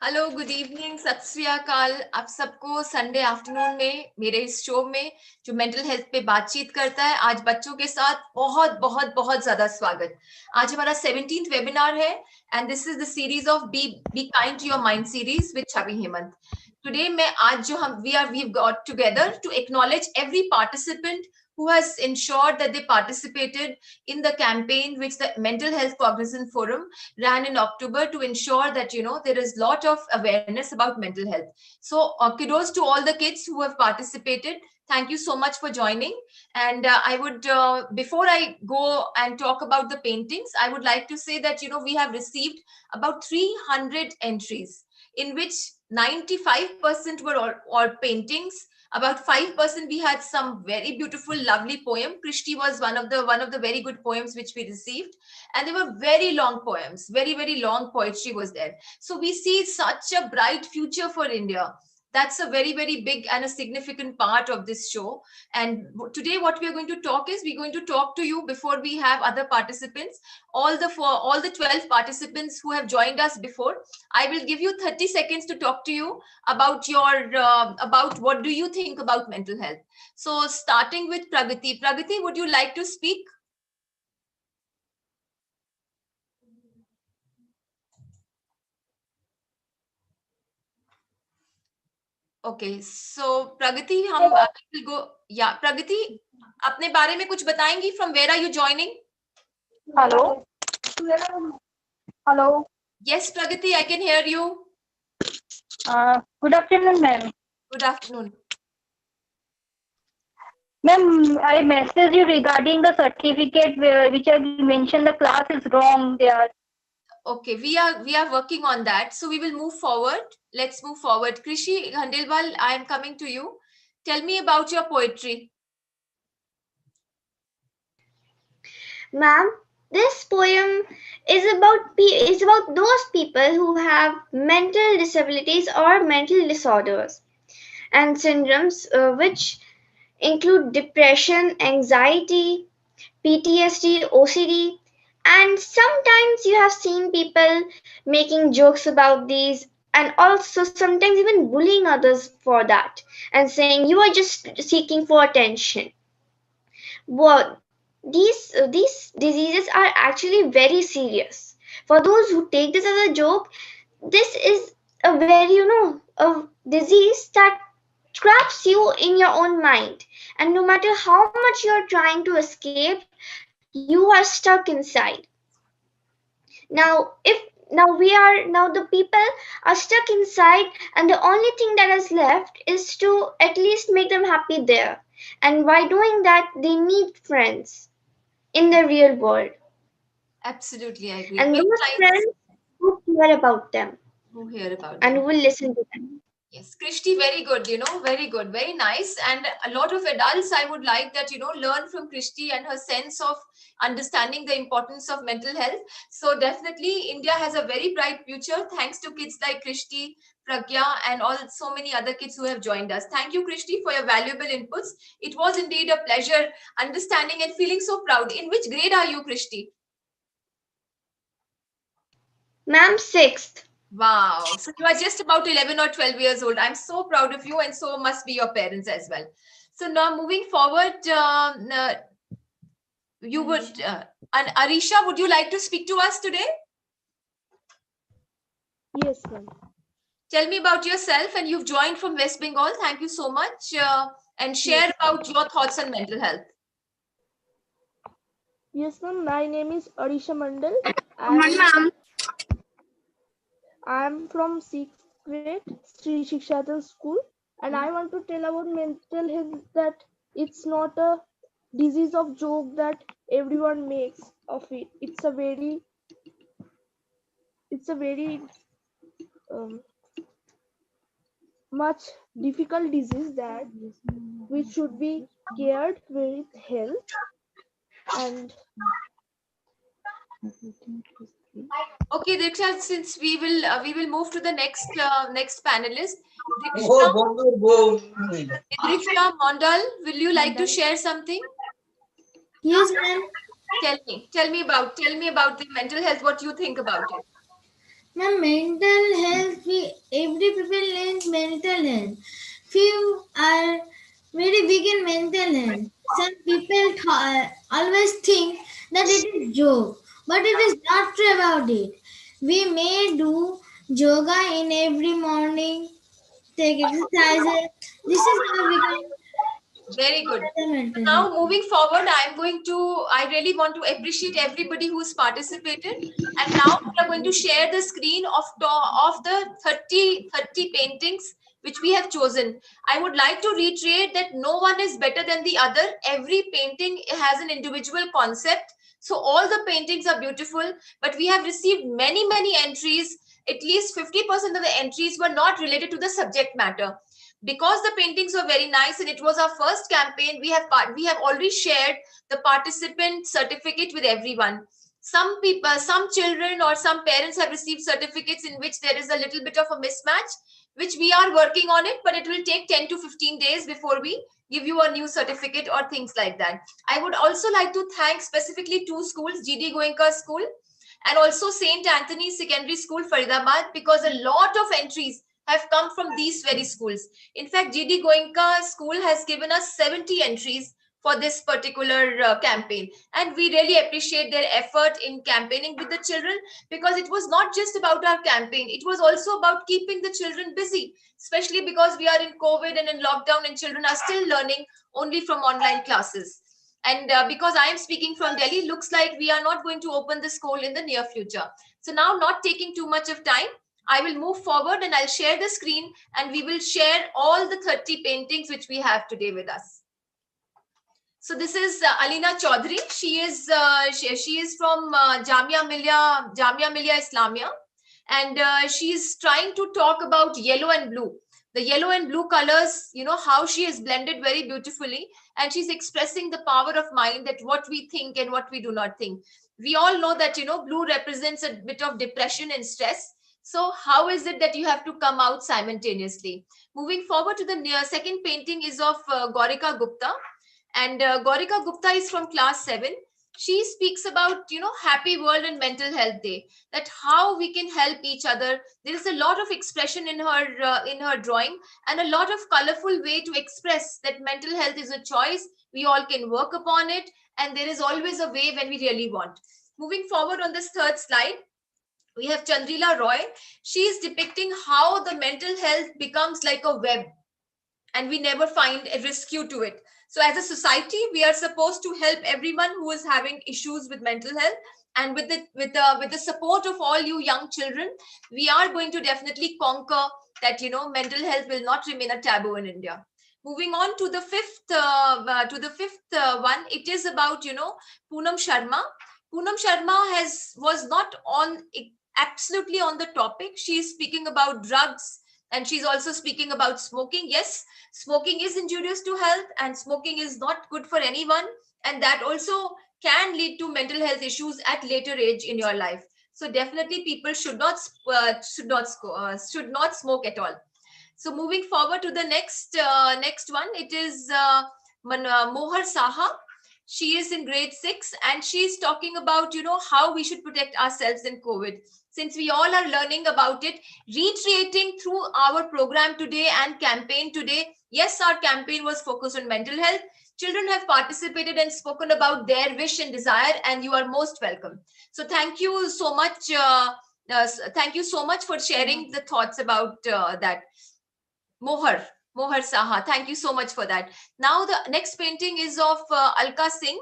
Hello, good evening, सत श्री अकाल। आप सबको संडे आफ्टरनून में मेरे इस शो में जो मेंटल हेल्थ पे बातचीत करता है, आज बच्चों के साथ बहुत बहुत बहुत ज्यादा स्वागत। आज हमारा 17th वेबिनार है and this is the series of be kind to your mind series with Chhavi Hemant. Today मैं आज जो हम we got together to acknowledge every participant who has ensured that they participated in the campaign which the Mental Health Cognizant Forum ran in October to ensure that there is a lot of awareness about mental health. So kudos to all the kids who have participated. Thank you so much for joining. And I would before I go and talk about the paintings, I would like to say that we have received about 300 entries in which 95% were all paintings. About 5% we had some very beautiful lovely poem. Krishti was one of the very good poems which we received, and they were very long poems, very very long poetry was there. So we see such a bright future for India. That's a very very big and a significant part of this show. And today what we are going to talk is, we're going to talk to you before we have other participants. All the 12 participants who have joined us before, I will give you 30 seconds to talk to you about about what do you think about mental health. So starting with Pragati, would you like to speak? Okay, so Pragati, हम will go. Yeah, Pragati, अपने बारे में कुछ बताएंगी? From where are you joining? Hello. Hello. Yes, Pragati, I can hear you. Good afternoon, ma'am. Good afternoon. Ma'am, I messaged you regarding the certificate which I mentioned the class is wrong there. Okay, we are working on that. So we will move forward. Let's move forward. Krishi Handelwal, I am coming to you. Tell me about your poetry. Ma'am, this poem is about those people who have mental disabilities or mental disorders and syndromes which include depression, anxiety, PTSD, OCD, and sometimes you have seen people making jokes about these and also sometimes even bullying others for that and saying you are just seeking for attention. What these diseases are actually very serious. For those who take this as a joke, this is a very a disease that traps you in your own mind, and no matter how much you're trying to escape, you are stuck inside. Now the people are stuck inside, and the only thing that is left is to at least make them happy there. And by doing that, they need friends in the real world. Absolutely, I agree. And Very those nice. friends who care about them Who hear about and them. will listen to them. Yes, Krishti, very good, very good, very nice. And a lot of adults, I would like that, learn from Krishti and her sense of understanding the importance of mental health. So definitely India has a very bright future thanks to kids like Krishti, Pragya, and all so many other kids who have joined us. Thank you, Krishti, for your valuable inputs. It was indeed a pleasure understanding and feeling so proud. In which grade are you, Krishti? Ma'am, 6th. Wow. So you are just about 11 or 12 years old. I'm so proud of you, and so must be your parents as well. So now moving forward, you would, and Arisha, would you like to speak to us today? Yes, ma'am. Tell me about yourself, and you've joined from West Bengal. Thank you so much. And share about your thoughts on mental health. Yes, ma'am. My name is Arisha Mandal. I'm from 6th grade, Sri Shikshatan School, and I want to tell about mental health, that it's not a disease of joke that everyone makes of it. It's a very much difficult disease that we should be cared with health. And Okay, Diksha, since we will move to the next panelist. Diksha Mondal, will you like to share something? Yes, ma'am. Tell me about the mental health. What you think about it? Now, mental health, every people learns mental health. Few are very big in mental health. Some people always think that it is joke, but it is not true about it. We may do yoga in every morning, take exercises. This is how we can Very good. the mental Now, health. moving forward, I really want to appreciate everybody who's participated. And now we are going to share the screen of the 30 paintings which we have chosen. I would like to reiterate that no one is better than the other. Every painting has an individual concept. So all the paintings are beautiful, but we have received many, many entries. At least 50% of the entries were not related to the subject matter. Because the paintings were very nice and it was our first campaign, we have already shared the participant certificate with everyone. Some people, some children or some parents have received certificates in which there is a little bit of a mismatch, which we are working on it, but it will take 10 to 15 days before we give you a new certificate or things like that. I would also like to thank specifically two schools, GD Goenka School and also St. Anthony's Secondary School, Faridabad, because a lot of entries have come from these very schools. In fact, GD Goenka School has given us 70 entries for this particular campaign. And we really appreciate their effort in campaigning with the children, because it was not just about our campaign, it was also about keeping the children busy, especially because we are in COVID and in lockdown and children are still learning only from online classes. And because I am speaking from Delhi, looks like we are not going to open the school in the near future. So now, not taking too much of time, I will move forward and I'll share the screen and we will share all the 30 paintings which we have today with us. So this is Alina Chaudhary. She is from Jamia Millia Islamia, and she's trying to talk about yellow and blue. The yellow and blue colors, you know, how she is blended very beautifully, and she's expressing the power of mind, that what we think and what we do not think. We all know that, you know, blue represents a bit of depression and stress. So how is it that you have to come out simultaneously? Moving forward to the second painting is of Gaurika Gupta. And Gaurika Gupta is from class 7. She speaks about, you know, Happy World and Mental Health Day, that how we can help each other. There is a lot of expression in her drawing, and a lot of colorful way to express that mental health is a choice. We all can work upon it, and there is always a way when we really want. Moving forward on this third slide, we have Chandrila Roy. She is depicting how the mental health becomes like a web, and we never find a rescue to it. So as a society, we are supposed to help everyone who is having issues with mental health, and with the support of all you young children, we are going to definitely conquer that, you know, mental health will not remain a taboo in India. Moving on to the fifth one, it is about, you know, Poonam Sharma. Poonam Sharma was not on absolutely on the topic. She is speaking about drugs, and she's also speaking about smoking. Yes, smoking is injurious to health and smoking is not good for anyone, and that also can lead to mental health issues at later age in your life. So definitely people should not smoke at all. So moving forward to the next one, it is Mohar Saha. She is in grade 6 and she's talking about, you know, how we should protect ourselves in COVID. Since we all are learning about it, reiterating through our program today and campaign today. Yes, our campaign was focused on mental health. Children have participated and spoken about their wish and desire, and you are most welcome. So thank you so much. Thank you so much for sharing the thoughts about that. Mohar Saha, thank you so much for that. Now the next painting is of Alka Singh.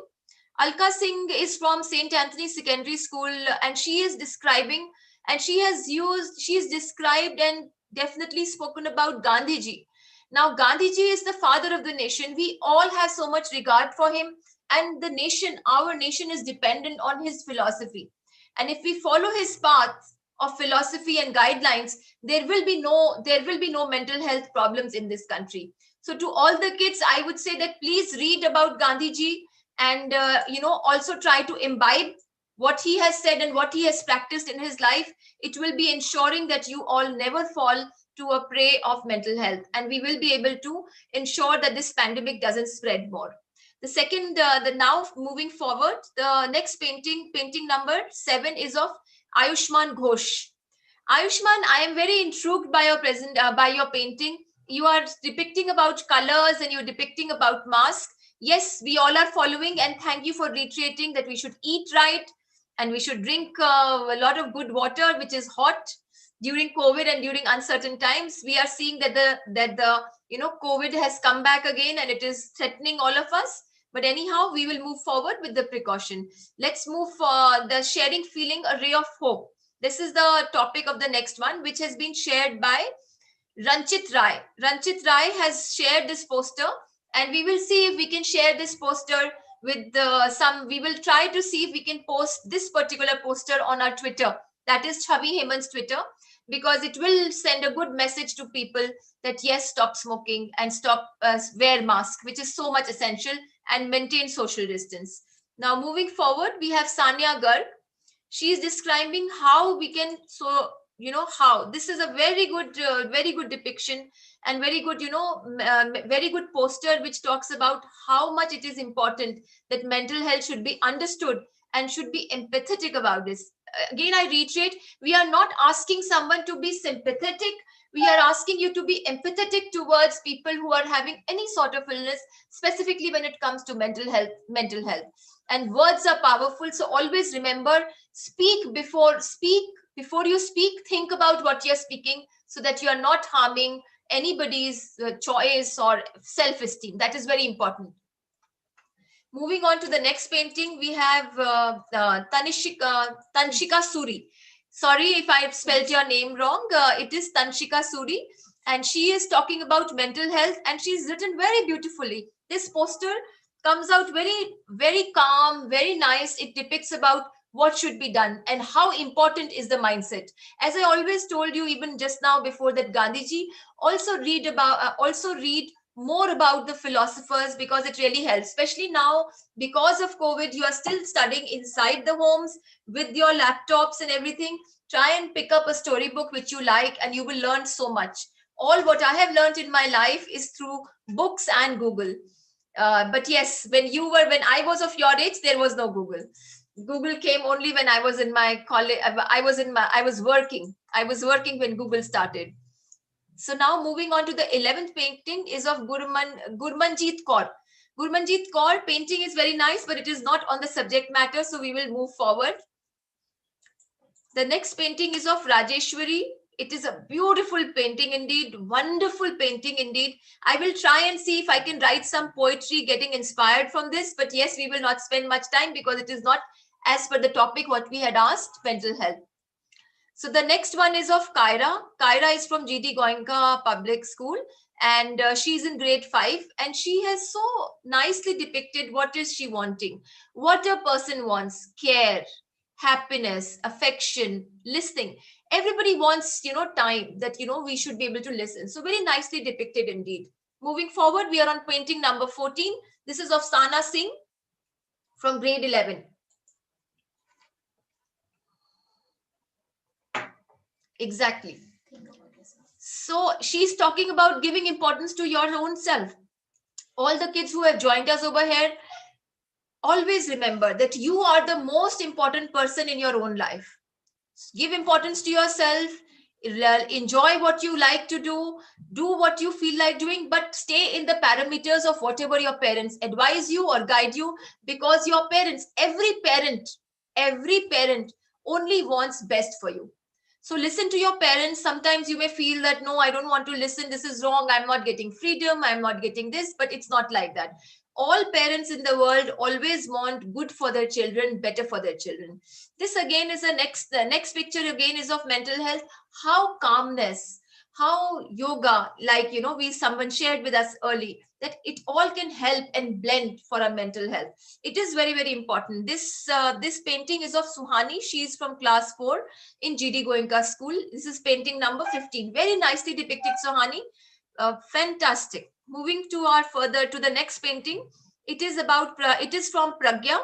Alka Singh is from St. Anthony's Secondary School, and she is describing, and she is described and definitely spoken about Gandhiji. Now, Gandhiji is the father of the nation. We all have so much regard for him, and the nation, our nation, is dependent on his philosophy. And if we follow his path of philosophy and guidelines, there will be no mental health problems in this country. So to all the kids, I would say that please read about Gandhiji, and you know, also try to imbibe what he has said and what he has practiced in his life. It will be ensuring that you all never fall to a prey of mental health, and we will be able to ensure that this pandemic doesn't spread more. Now moving forward, the next painting number 7 is of Ayushman Ghosh. Ayushman, I am very intrigued by your by your painting. You are depicting about colors and you're depicting about mask. Yes, we all are following, and thank you for reiterating that we should eat right and we should drink a lot of good water, which is hot during COVID and during uncertain times. We are seeing that the COVID has come back again and it is threatening all of us. But anyhow, we will move forward with the precaution. Let's move for the sharing feeling, a ray of hope. This is the topic of the next one, which has been shared by Ranchit Rai. Ranchit Rai has shared this poster, and we will see if we can share this poster with we will try to see if we can post this particular poster on our Twitter. That is Chavi Hemant's Twitter, because it will send a good message to people that yes, stop smoking and stop wear mask, which is so much essential, and maintain social distance. Now, moving forward, we have Sanya Garg. She is describing how we can, how this is a very good depiction and very good, very good poster, which talks about how much it is important that mental health should be understood and should be empathetic about this. Again, I reiterate, we are not asking someone to be sympathetic. We are asking you to be empathetic towards people who are having any sort of illness, specifically when it comes to mental health. And words are powerful, so always remember, before you speak, think about what you're speaking, so that you are not harming anybody's choice or self-esteem. That is very important. Moving on to the next painting, we have Tanshika Suri. Sorry if I spelled your name wrong. It is Tanshika Suri, and she is talking about mental health, and she's written very beautifully. This poster comes out very, very calm, very nice. It depicts about what should be done and how important is the mindset. As I always told you, even just now before that, Gandhiji, also read more about the philosophers, because it really helps, especially now because of COVID. You are still studying inside the homes with your laptops and everything. Try and pick up a storybook which you like, and you will learn so much. All what I have learned in my life is through books and Google. But yes, when I was of your age, there was no Google. Google came only when I was in my college. I was working when Google started. So now moving on to the 11th painting is of Gurmanjeet Kaur. Gurmanjeet Kaur painting is very nice, but it is not on the subject matter, so we will move forward. The next painting is of Rajeshwari. It is a beautiful painting indeed, wonderful painting indeed. I will try and see if I can write some poetry getting inspired from this, but yes, we will not spend much time because it is not as per the topic what we had asked, mental health. So the next one is of Kyra. Kyra is from GD Goenka Public School, and she's in grade 5, and she has so nicely depicted what is she wanting. What a person wants: care, happiness, affection, listening. Everybody wants, time that, we should be able to listen. So very nicely depicted indeed. Moving forward, we are on painting number 14. This is of Sana Singh from grade 11. Exactly. So she's talking about giving importance to your own self. All the kids who have joined us over here, always remember that you are the most important person in your own life. Give importance to yourself. Enjoy what you like to do what you feel like doing, but stay in the parameters of whatever your parents advise you or guide you, because your parents, every parent only wants best for you. So listen to your parents. Sometimes you may feel that, no, I don't want to listen, this is wrong, I'm not getting freedom, I'm not getting this, but it's not like that. All parents in the world always want good for their children, better for their children. This again is the next picture again is of mental health. How calmness, how yoga, like, someone shared with us early, that it all can help and blend for our mental health. It is very, very important. This painting is of Suhani. She is from class 4 in GD Goenka School. This is painting number 15. Very nicely depicted, Suhani. Fantastic. Moving to the next painting. It is from Pragya,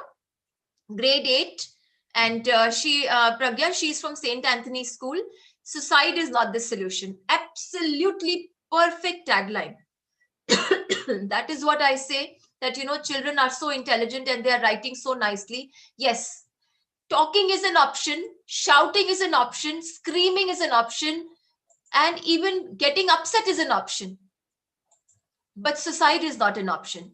grade 8. And Pragya, she's from St. Anthony's School. Suicide is not the solution. Absolutely perfect tagline. That is what I say, that, children are so intelligent and they are writing so nicely. Yes, Talking is an option, shouting is an option, screaming is an option, and even getting upset is an option. But suicide is not an option.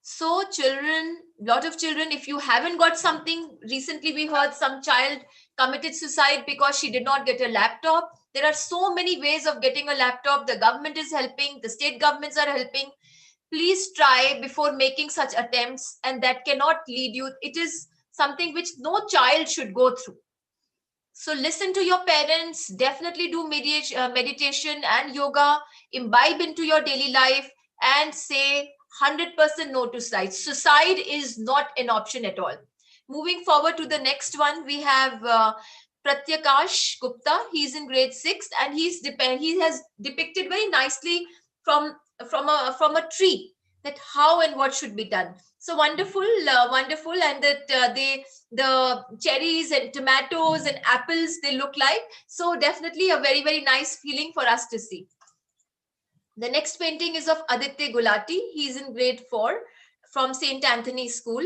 So children, lot of children, if you haven't got something, recently we heard some child committed suicide because she did not get a laptop. There are so many ways of getting a laptop. The government is helping, the state governments are helping. Please try before making such attempts, and that cannot lead you. It is something which no child should go through. So listen to your parents, definitely do meditation and yoga, imbibe into your daily life, and say 100% no to suicide. Suicide is not an option at all. Moving forward to the next one, we have Pratyakash Gupta. He's in grade 6, and he has depicted very nicely from a tree that how and what should be done. So wonderful, wonderful, and that the cherries and tomatoes and apples, they look like. So definitely a very, very nice feeling for us to see. The next painting is of Aditya Gulati. He's in grade 4 from St. Anthony's School.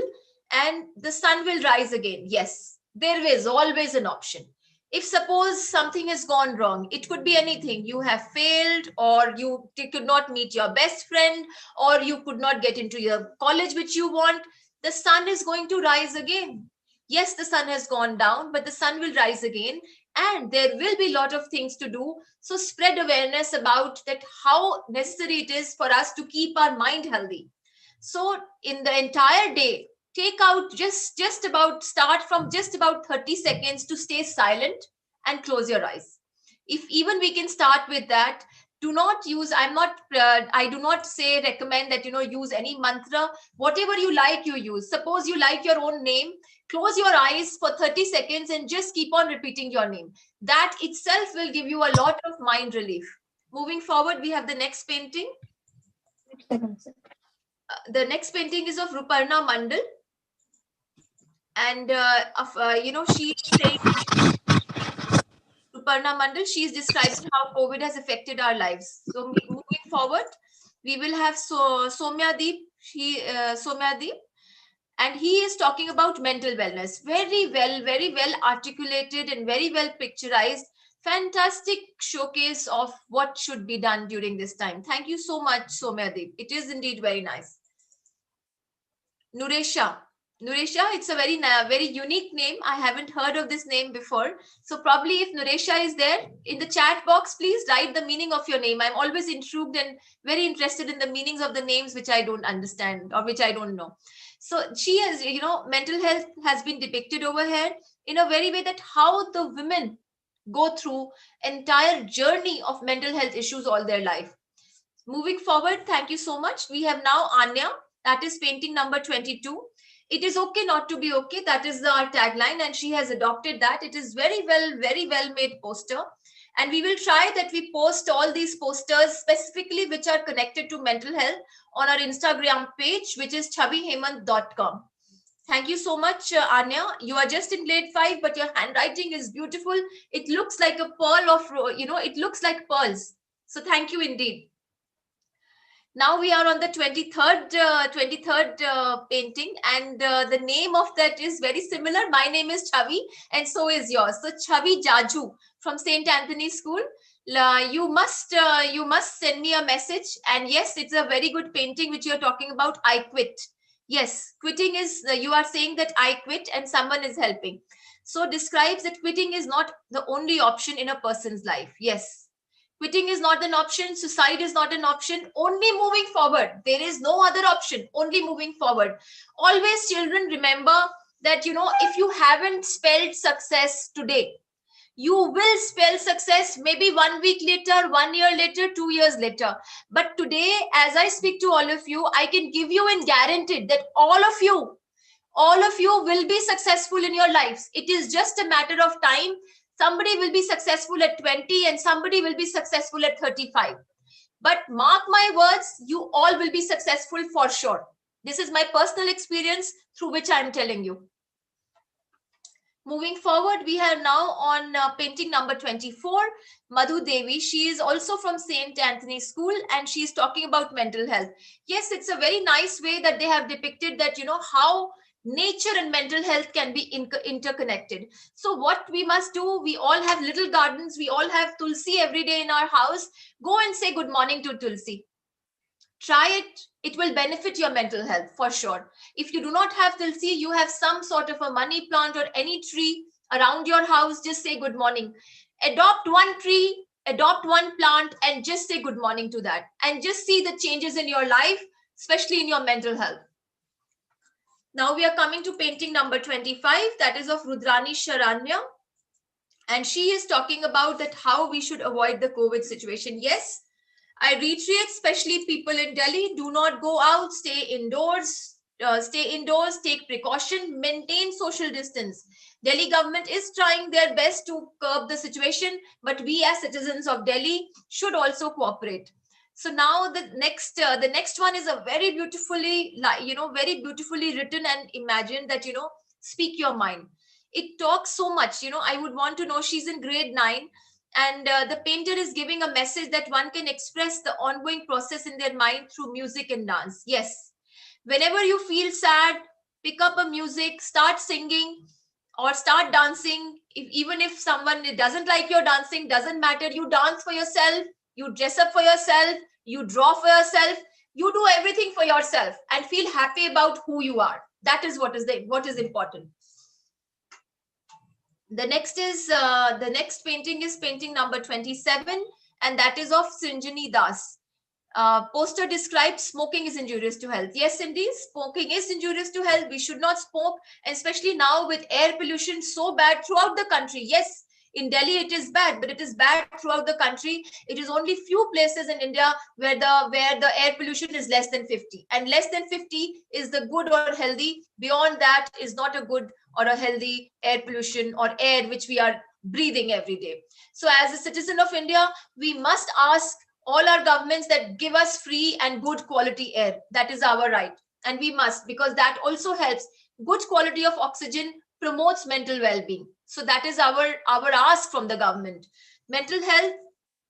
And the sun will rise again. Yes, there is always an option. If suppose something has gone wrong, it could be anything. You have failed, or you could not meet your best friend, or you could not get into your college which you want. The sun is going to rise again. Yes, the sun has gone down, but the sun will rise again, and there will be a lot of things to do. So spread awareness about that, how necessary it is for us to keep our mind healthy. So in the entire day, take out just about, start from just about 30 seconds to stay silent and close your eyes. If even we can start with that, do not use, I do not say recommend that, use any mantra. Whatever you like, you use. Suppose you like your own name, close your eyes for 30 seconds and just keep on repeating your name. That itself will give you a lot of mind relief. Moving forward, we have the next painting. The next painting is of Ruparna Mandal. And she's saying, Ruparna Mandal, she's describing how COVID has affected our lives. So moving forward, we will have Somyadeep. Somyadeep, and he is talking about mental wellness. Very well articulated and very well picturized. Fantastic showcase of what should be done during this time. Thank you so much, Somyadeep. It is indeed very nice. Nuresha, it's a very unique name. I haven't heard of this name before. So probably if Nuresha is there in the chat box, please write the meaning of your name. I'm always intrigued and very interested in the meanings of the names which I don't understand or which I don't know. So she has, mental health has been depicted over here in a very way that how the women go through entire journey of mental health issues all their life. Moving forward, thank you so much. We have now Anya, that is painting number 22. It is okay not to be okay. That is our tagline, and she has adopted that. It is very well made poster. And we will try that we post all these posters specifically which are connected to mental health on our Instagram page, which is chavihemant.com. Thank you so much, Anya. You are just in grade 5, but your handwriting is beautiful. It looks like a pearl of, it looks like pearls. So thank you indeed. Now we are on the 23rd painting, and the name of that is very similar. My name is Chavi, and so is yours. So Chavi Jaju from St. Anthony's School. You must send me a message. And yes, it's a very good painting which you're talking about. I quit. Yes, quitting is, you are saying that I quit and someone is helping. So describes that quitting is not the only option in a person's life. Yes. Quitting is not an option. Suicide is not an option. Only moving forward. There is no other option. Only moving forward. Always, children, remember that, if you haven't spelled success today, you will spell success maybe 1 week later, 1 year later, 2 years later. But today, as I speak to all of you, I can give you and guaranteed that all of you will be successful in your lives. It is just a matter of time. Somebody will be successful at 20 and somebody will be successful at 35. But mark my words, you all will be successful for sure. This is my personal experience through which I am telling you. Moving forward, we are now on painting number 24, Madhu Devi. She is also from St. Anthony's School, and she is talking about mental health. Yes, it's a very nice way that they have depicted that, how nature and mental health can be interconnected. So what we must do, we all have little gardens, we all have tulsi every day in our house. Go and say good morning to tulsi. Try it. It will benefit your mental health for sure. If you do not have tulsi, you have some sort of a money plant or any tree around your house, just say good morning. Adopt one tree, adopt one plant, and just say good morning to that. And just see the changes in your life, especially in your mental health. Now we are coming to painting number 25. That is of Rudrani Sharanya. And she is talking about that how we should avoid the COVID situation. Yes, I reiterate, especially people in Delhi, do not go out, stay indoors, take precaution, maintain social distance. Delhi government is trying their best to curb the situation, but we as citizens of Delhi should also cooperate. So now the next one is a very beautifully, very beautifully written and imagined that, speak your mind. It talks so much, I would want to know, she's in grade 9, and the painter is giving a message that one can express the ongoing process in their mind through music and dance. Yes, whenever you feel sad, pick up a music, start singing or start dancing. Even if someone doesn't like your dancing, doesn't matter, you dance for yourself, you dress up for yourself, you draw for yourself, you do everything for yourself and feel happy about who you are. That is what is important. The next painting is painting number 27, and that is of Sinjani Das. Poster describes smoking is injurious to health. Yes, indeed, smoking is injurious to health. We should not smoke, especially now with air pollution so bad throughout the country. Yes, in Delhi it is bad, but it is bad throughout the country. It is only few places in India where the air pollution is less than 50, and less than 50 is the good or healthy. Beyond that is not a good or a healthy air pollution or air which we are breathing every day. So as a citizen of India, we must ask all our governments that give us free and good quality air. That is our right, and we must, because that also helps. Good quality of oxygen promotes mental well-being. So that is our ask from the government. Mental health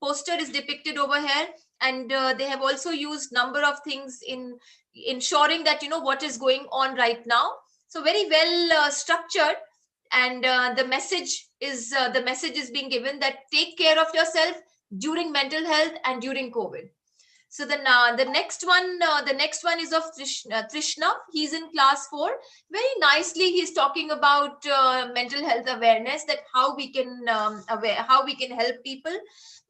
poster is depicted over here, and they have also used number of things in ensuring that what is going on right now. So very well structured, and the message is being given that take care of yourself during mental health and during COVID. So the next one is of Trishna. He's in class 4. Very nicely, he's talking about mental health awareness, that how we can help people,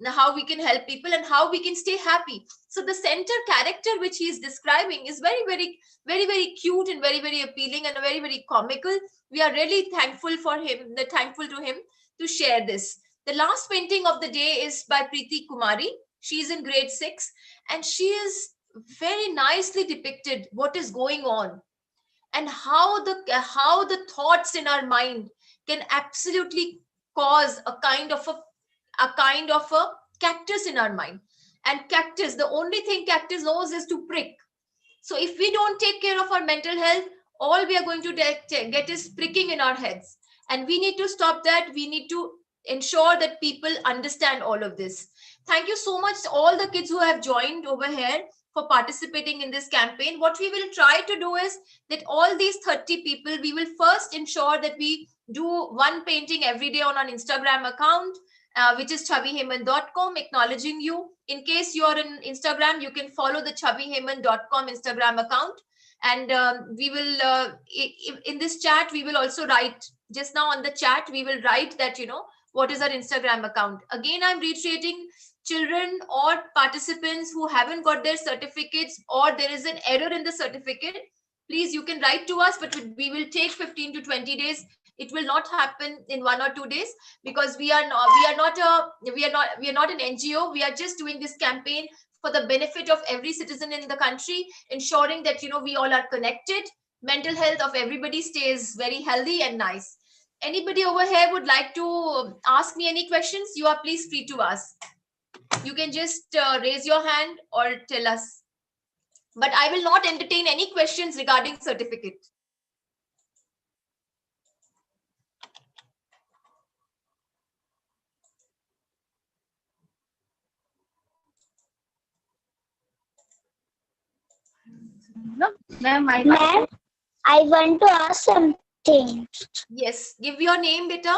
and how we can stay happy. So the center character which he is describing is very, very, very, very cute and very, very appealing and very, very comical. We are really thankful to him to share this. The last painting of the day is by Preeti Kumari. She is in grade 6, and she is very nicely depicted what is going on and how the thoughts in our mind can absolutely cause a kind of a cactus in our mind. And cactus, the only thing cactus knows is to prick. So if we don't take care of our mental health, all we are going to get is pricking in our heads, and we need to stop that. We need to ensure that people understand all of this. Thank you so much to all the kids who have joined over here for participating in this campaign. What we will try to do is that all these 30 people, we will first ensure that we do one painting every day on our Instagram account, which is chavihemant.com, acknowledging you. In case you are in Instagram, you can follow the chavihemant.com Instagram account. And we will, in this chat, we will also write, just now on the chat, we will write that, what is our Instagram account. Again, I'm reiterating, children or participants who haven't got their certificates or there is an error in the certificate, please, you can write to us, but we will take 15 to 20 days. It will not happen in 1 or 2 days, because we are not an NGO. We are just doing this campaign for the benefit of every citizen in the country, ensuring that we all are connected. Mental health of everybody stays very healthy and nice. Anybody over here would like to ask me any questions? You are please free to ask. You can just raise your hand or tell us. But I will not entertain any questions regarding certificate. No, ma'am, Ma'am, I want to ask something. Yes, give your name, beta.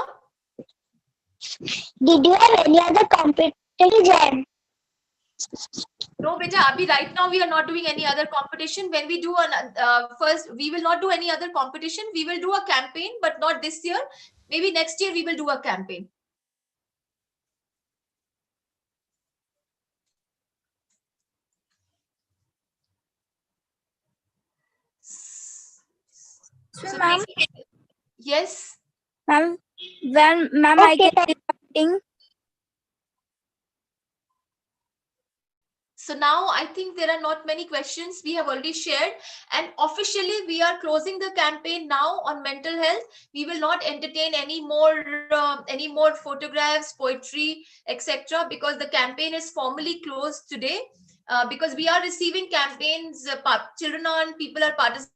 Did you have any other competition? No, beta, abhi right now we are not doing any other competition. When we do first, we will not do any other competition. We will do a campaign, but not this year. Maybe next year we will do a campaign. So ma'am. Yes. Ma'am, when ma'am I can do something. So now I think there are not many questions we have already shared, and officially we are closing the campaign now on mental health. We will not entertain any more photographs, poetry, etc. because the campaign is formally closed today. Because we are receiving campaigns, children and people are participating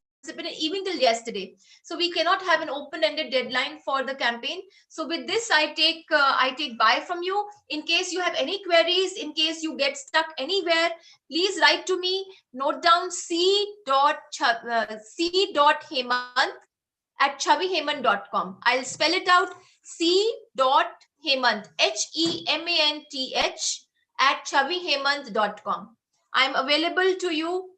even till yesterday. So we cannot have an open-ended deadline for the campaign. So with this, I take bye from you. In case you have any queries, in case you get stuck anywhere, please write to me. Note down c.hemant@chavihemant.com. I'll spell it out: c.hemant, HEMANTH @chavihemant.com. I'm available to you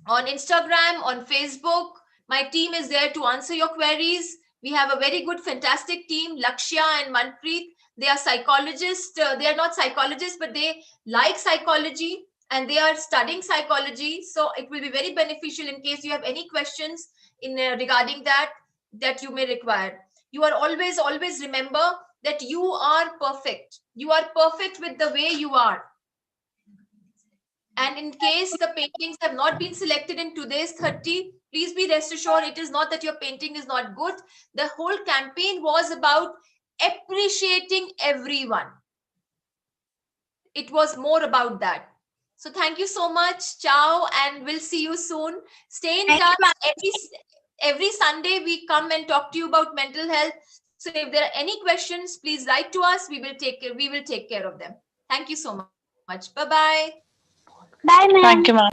on Instagram, on Facebook. My team is there to answer your queries. We have a very good, fantastic team, Lakshya and Manpreet. They are psychologists. They are not psychologists, but they like psychology and they are studying psychology. So it will be very beneficial in case you have any questions in regarding that you may require. You are always remember that you are perfect. You are perfect with the way you are. And in case the paintings have not been selected in today's 30, please be rest assured it is not that your painting is not good. The whole campaign was about appreciating everyone. It was more about that. So thank you so much. Ciao, and we'll see you soon. Stay in touch. Every Sunday we come and talk to you about mental health. So if there are any questions, please write to us. We will take care of them. Thank you so much. Bye-bye. Bye, ma'am. Thank you, ma'am.